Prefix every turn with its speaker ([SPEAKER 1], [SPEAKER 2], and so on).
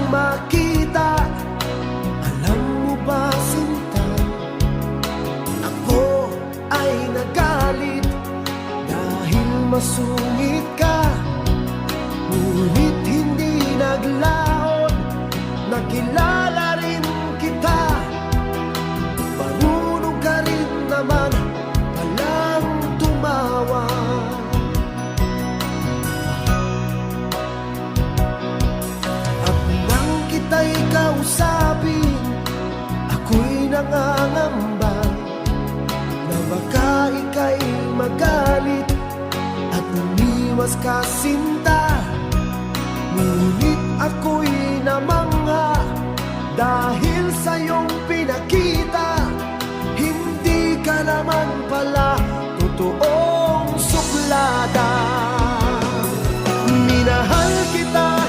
[SPEAKER 1] makita. Alam mo ba, sinta, ako ay nagalit dahil masungit ka. Ngunit hindi naglaon, nakilala rin kita. Marunong ka rin naman palang tumawa. At nang kita'y kausapin, ako'y nangangamba na baka ika'y magalit at umiwas ka, sinta. Ngunit ako'y namangha dahil sa iyong pinakita. Hindi ka naman pala